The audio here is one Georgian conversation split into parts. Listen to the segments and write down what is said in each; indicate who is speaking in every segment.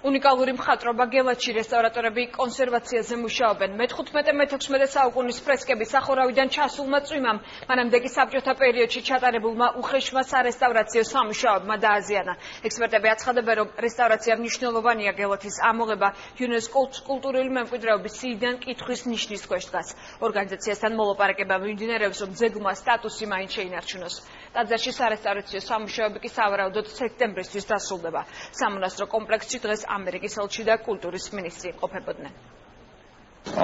Speaker 1: უნიკალური მხატვრობა გელათში რესტავრატორები კონსერვაციაზე მუშაობენ. მე-15-მე-16 საუკუნის ფრესკების სახურავიდან ჩასულმა წვიმამ, მანამდე კი საბჭოთა პერიოდში ჩატარებულმა უხეშმა სარესტავრაციო სამუშაოებმა დააზიანა. ექსპერტები აცხადებენ, რომ რესტავრაცია მნიშვნელოვანია გელათის ამოღება იუნესკოს კულტურული მემკვიდრეობის სიიდან კითხვის ნიშნის ქვეშ დგას. ორგანიზაციასთან მოლაპარაკება მიმდინარეობს, რომ ძეგლმა სტატუსი მაინც შეინარჩუნოს. ტაძარში სარესტავრაციო სამუშაოები კი სავარაუდოდ სექტემბრისთვის დასრულდება. სამონასტრო კომპლექსში დღეს ამერიკის ელჩი და კულტურის მინისტრი იმყოფებოდნენ.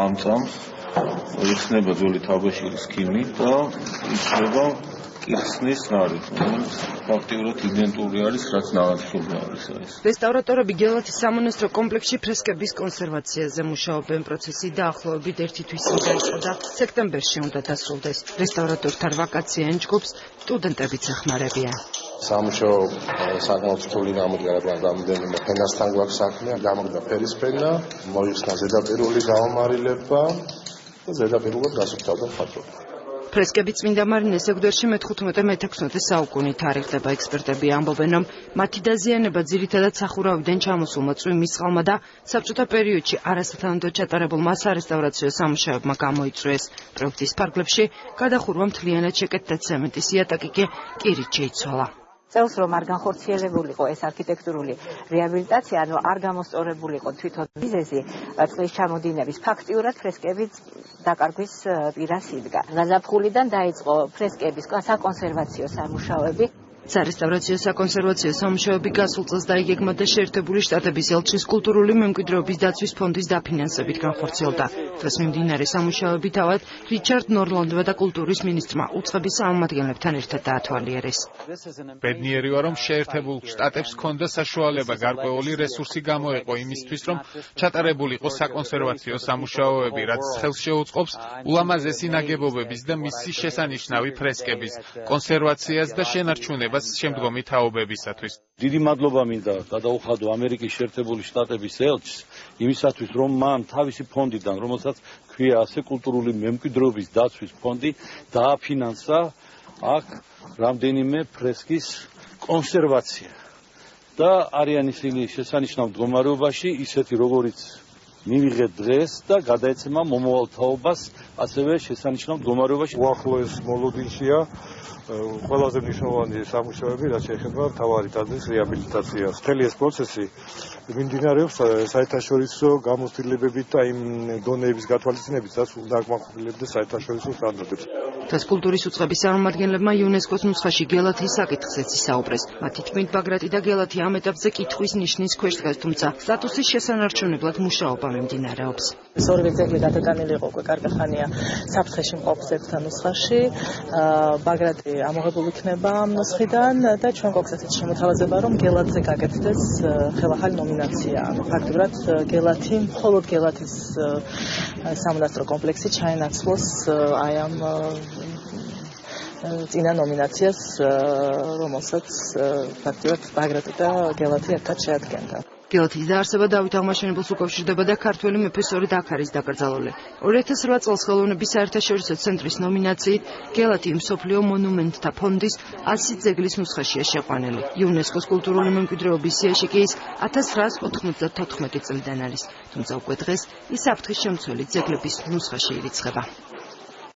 Speaker 2: ამ წამს იხსნება ძველი თაბაშირის ქიმი და იხსნება კირსნის ნარი, რომელიც ფაქტიურად იდენტური არის, რაც ნაღარხშობი არის ეს.
Speaker 3: რესტავრატორები გელათის სამონასტრო კომპლექსში ფრესკების კონსერვაციაზე მუშაობენ. პროცესი დაახლოებით 1 თვის წინ დაიწყო და სექტემბერში უნდა დასრულდეს. რესტავრატორთა ვაკაცია ენჯგობს, სტუდენტებიც ეხმარებიან.
Speaker 4: სამუშაო საკმაოდ რთული გამოდგა, რამდენიმე ფენასთან გვაქვს საქმე, გამოდგა ფერისფენა, მოიხსნა ზედაპირული გაომარილება და ზედაპირულად გასუფთავდა მხატვრობა.
Speaker 3: ფრესკები წმინდა მარინეს ეგვდერში მე-15-მე-16 საუკუნით თარიღდება. ექსპერტები ამბობენ, რომ მათი დაზიანება ძირითადად სახურავიდან ჩამოსულმა წვიმის წყალმა და საბჭოთა პერიოდში არასათანადოდ ჩატარებულმა სარესტავრაციო სამუშაოებმა გამოიწვიეს. პროექტის ფარგლებში გადახურვა მთლიანად შეკეთდა, ცემენტის იატაკი კი კირით შეიცვალა.
Speaker 5: წელს რომ არ განხორციელებულიყო ეს არქიტექტურული რეაბილიტაცია, ანუ არ გამოსწორებულიყო თვითონ მიზეზი წყლის ჩამოდინების, ფაქტიურად ფრესკები დაკარგვის პირას იდგა. გაზაფხულიდან დაიწყო ფრესკების საკონსერვაციო სამუშაოები.
Speaker 3: სარესტავრაციო საკონსერვაციო სამუშაოები გასულ წელს დაიგეგმა და შეერთებული შტატების ელჩის კულტურული მემკვიდრეობის დაცვის ფონდის დაფინანსებით განხორციელდა. დღეს მიმდინარე სამუშაოები თავად რიჩარდ ნორლანდმა და კულტურის მინისტრმა უწყების წარმომადგენლებთან ერთად დაათვალიერეს.
Speaker 6: ბედნიერი ვარ, რომ შეერთებულ შტატებს ჰქონდა საშუალება გარკვეული რესურსი გამოეყო იმისთვის, რომ ჩატარებულიყო საკონსერვაციო სამუშაოები, რაც ხელს შეუწყობს ულამაზესი ნაგებობების და მისი შესანიშნავი ფრესკების კონსერვაციას და შენარჩუნებას შემდგომი თაობებისათვის.
Speaker 7: დიდი მადლობა მინდა გადაუხადო ამერიკის შეერთებული შტატების ელჩს იმისათვის, რომ მან თავისი ფონდიდან, რომელსაც ქვია ასე კულტურული მემკვიდრეობის დაცვის ფონდი, დააფინანსა აქ რამდენიმე ფრესკის კონსერვაცია და არიან ისინი შესანიშნავ მდგომარეობაში, ისეთი როგორიც მივიღეთ დღეს და გადაეცემა მომავალ თაობას ასევე შესანიშნავ მდგომარეობაში.
Speaker 8: უახლოეს მოლოდინშია ყველაზე მნიშვნელოვანი სამუშაოები, რაც შეეხება მთავარი ტაძრის რეაბილიტაციას. მთელი ეს პროცესი მიმდინარეობს საერთაშორისო გამოცდილებებით და იმ დონეების გათვალისწინებით, რაც უნდა აკმაყოფილებდეს საერთაშორისო სტანდარტებს.
Speaker 3: დღეს კულტურის უწყების წარმომადგენლებმა იუნესკოს ნუსხაში გელათის საკითხზეც ისაუბრეს. მათი თქმით, ბაგრატი და გელათი ამ ეტაპზე კითხვის ნიშნის ქვეშ დგას, თუმცა სტატუსის შესანარჩუნებლად მუშაობა მიმდინარეობს.
Speaker 9: ეს ორივე ძეგლი გადატანილი იყო უკვე კარგი ხანია საფრთხეში მყოფ ძეგლთა ნუსხაში. ბაგრატი ამოღებული იქნება ამ ნუსხიდან და ჩვენ გვაქვს ასეთი შემოთავაზება, რომ გელათზე გაკეთდეს ხელახალი ნომინაცია. ფაქტურად გელათი, მხოლოდ გელათის სამონასტრო კომპლექსი ჩაენაცვლოს აი ამ წინა ნომინაციას, რომელსაც ფაქტურად ბაგრატი და გელათი ერთად შეადგენდა.
Speaker 3: გელათის დაარსება დავით აღმაშენებელს უკავშირდება და ქართველი მეფის სწორედ აქ არის დაკრძალული. 2008 წელს ხელოვნების საერთაშორისო ცენტრის ნომინაციით გელათი მსოფლიო მონუმენტთა ფონდის 100 ძეგლის ნუსხაშია შეყვანილი. იუნესკოს კულტურული მემკვიდრეობის სიაში კი ის 1994 წლიდან არის, თუმცა უკვე დღეს ის საფრთხის შემცველი ძეგლების ნუსხაში ირიცხება.